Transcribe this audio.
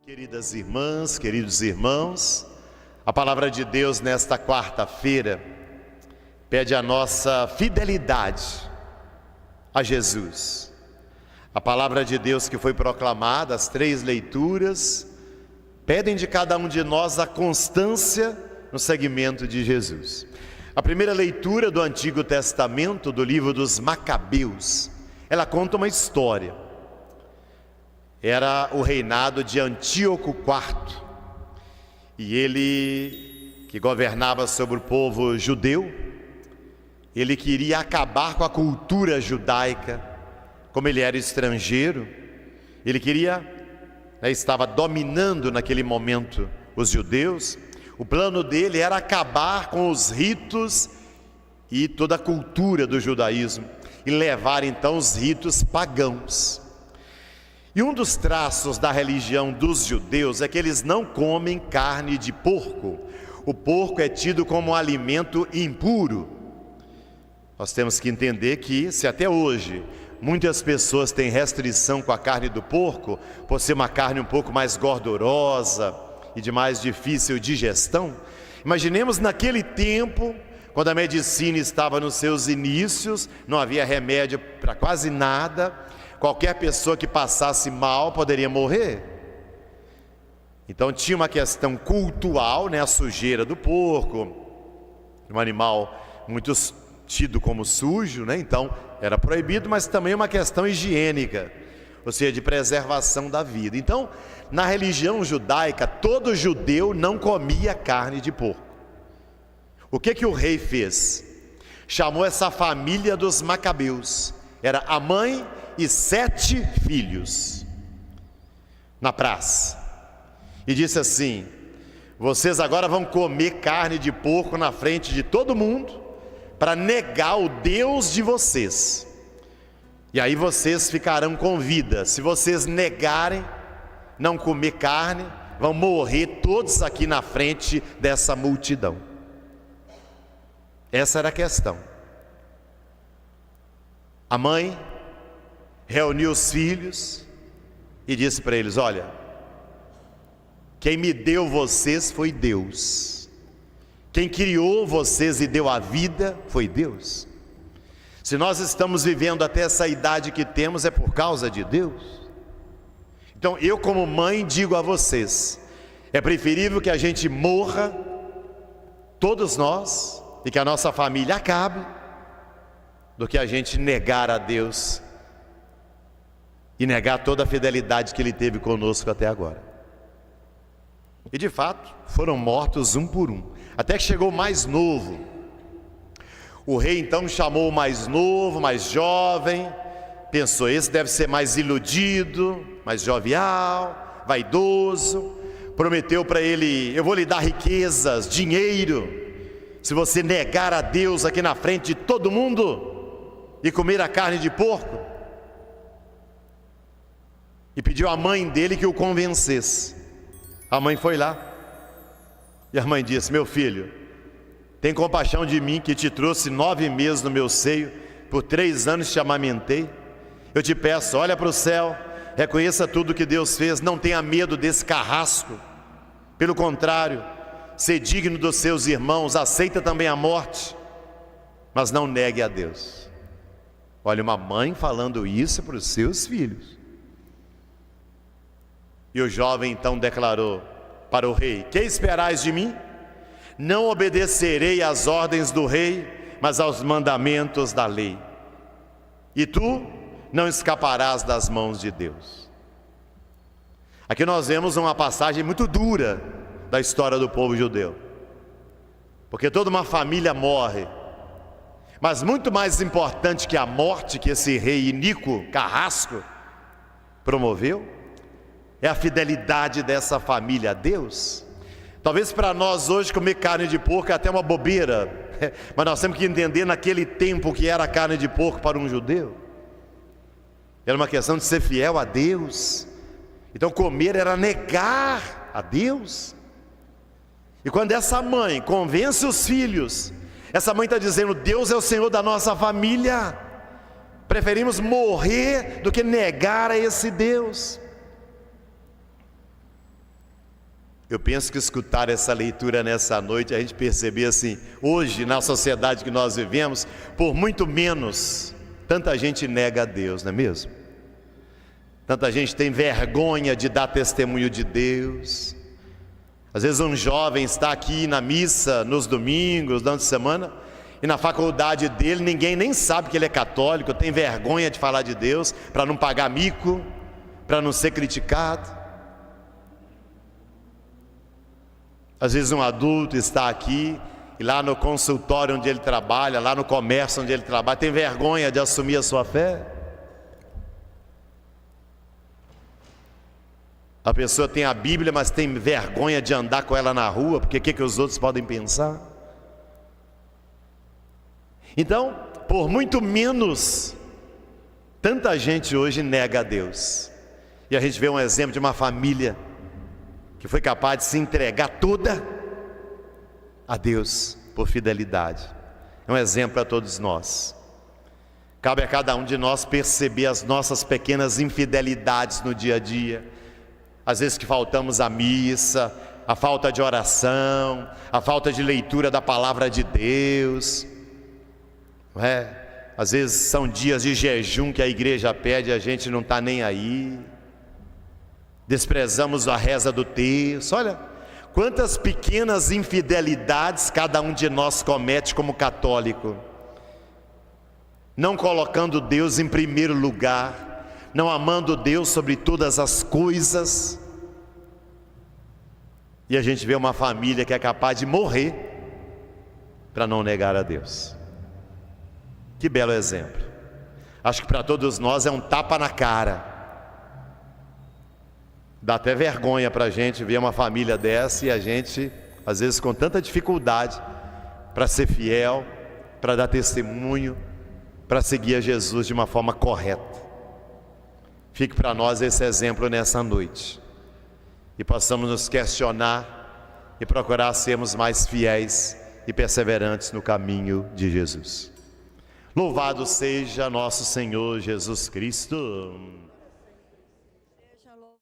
Queridas irmãs, queridos irmãos, a palavra de Deus nesta quarta-feira pede a nossa fidelidade a Jesus. A palavra de Deus que foi proclamada, as 3 leituras, pedem de cada um de nós a constância no seguimento de Jesus. A primeira leitura do Antigo Testamento, do livro dos Macabeus, ela conta uma história. Era o reinado de Antíoco IV, e ele, que governava sobre o povo judeu, ele queria acabar com a cultura judaica. Como ele era estrangeiro, ele estava dominando naquele momento os judeus. O plano dele era acabar com os ritos e toda a cultura do judaísmo e levar então os ritos pagãos. E um dos traços da religião dos judeus é que eles não comem carne de porco. O porco é tido como um alimento impuro. Nós temos que entender que, se até hoje muitas pessoas têm restrição com a carne do porco, por ser uma carne um pouco mais gordurosa e de mais difícil digestão, imaginemos naquele tempo, quando a medicina estava nos seus inícios, não havia remédio para quase nada, qualquer pessoa que passasse mal poderia morrer. Então tinha uma questão cultural, a sujeira do porco, um animal muito tido como sujo, então era proibido, mas também uma questão higiênica, ou seja, de preservação da vida. Então, na religião judaica, todo judeu não comia carne de porco. O que o rei fez? Chamou essa família dos Macabeus, era a mãe e 7 filhos, na praça, e disse assim: vocês agora vão comer carne de porco na frente de todo mundo, para negar o Deus de vocês, e aí vocês ficarão com vida. Se vocês negarem, não comer carne, vão morrer todos aqui na frente dessa multidão. Essa era a questão. A mãe reuniu os filhos e disse para eles: olha, quem me deu vocês foi Deus. Quem criou vocês e deu a vida foi Deus. Se nós estamos vivendo até essa idade que temos, é por causa de Deus. Então eu, como mãe, digo a vocês: é preferível que a gente morra, todos nós, e que a nossa família acabe, do que a gente negar a Deus e negar toda a fidelidade que Ele teve conosco até agora. E de fato, foram mortos um por um, até que chegou o mais novo. O rei então chamou o mais novo, mais jovem, pensou: esse deve ser mais iludido, mais jovial, vaidoso. Prometeu para ele: eu vou lhe dar riquezas, dinheiro, se você negar a Deus aqui na frente de todo mundo e comer a carne de porco. E pediu à mãe dele que o convencesse. A mãe foi lá, e a mãe disse: meu filho, tem compaixão de mim, que te trouxe 9 meses no meu seio, por 3 anos te amamentei. Eu te peço, olha para o céu, reconheça tudo que Deus fez, não tenha medo desse carrasco. Pelo contrário, ser digno dos seus irmãos, aceita também a morte, mas não negue a Deus. Olha, uma mãe falando isso para os seus filhos. E o jovem então declarou para o rei: que esperais de mim? Não obedecerei às ordens do rei, mas aos mandamentos da lei. E tu não escaparás das mãos de Deus. Aqui nós vemos uma passagem muito dura da história do povo judeu, porque toda uma família morre, mas muito mais importante que a morte que esse rei iníquo, carrasco, promoveu, é a fidelidade dessa família a Deus. Talvez para nós hoje comer carne de porco é até uma bobeira, mas nós temos que entender naquele tempo que era carne de porco para um judeu. Era uma questão de ser fiel a Deus. Então comer era negar a Deus. E quando essa mãe convence os filhos, essa mãe está dizendo: Deus é o Senhor da nossa família. Preferimos morrer do que negar a esse Deus. Eu penso que escutar essa leitura nessa noite, a gente perceber assim, hoje na sociedade que nós vivemos, por muito menos, tanta gente nega a Deus, não é mesmo? Tanta gente tem vergonha de dar testemunho de Deus. Às vezes um jovem está aqui na missa, nos domingos, durante a semana, e na faculdade dele ninguém nem sabe que ele é católico, tem vergonha de falar de Deus, para não pagar mico, para não ser criticado. Às vezes um adulto está aqui e lá no consultório onde ele trabalha, lá no comércio onde ele trabalha, tem vergonha de assumir a sua fé. A pessoa tem a Bíblia, mas tem vergonha de andar com ela na rua, porque o que os outros podem pensar? Então, por muito menos, tanta gente hoje nega a Deus. E a gente vê um exemplo de uma família que foi capaz de se entregar toda a Deus por fidelidade. É um exemplo para todos nós. Cabe a cada um de nós perceber as nossas pequenas infidelidades no dia a dia. Às vezes que faltamos à missa, a falta de oração, a falta de leitura da palavra de Deus. Não é? Às vezes são dias de jejum que a igreja pede e a gente não está nem aí. Desprezamos a reza do terço. Olha, quantas pequenas infidelidades cada um de nós comete como católico. Não colocando Deus em primeiro lugar, não amando Deus sobre todas as coisas. E a gente vê uma família que é capaz de morrer para não negar a Deus. Que belo exemplo. Acho que para todos nós é um tapa na cara. Dá até vergonha para a gente ver uma família dessa e a gente, às vezes com tanta dificuldade, para ser fiel, para dar testemunho, para seguir a Jesus de uma forma correta. Fique para nós esse exemplo nessa noite. E possamos nos questionar e procurar sermos mais fiéis e perseverantes no caminho de Jesus. Louvado seja nosso Senhor Jesus Cristo.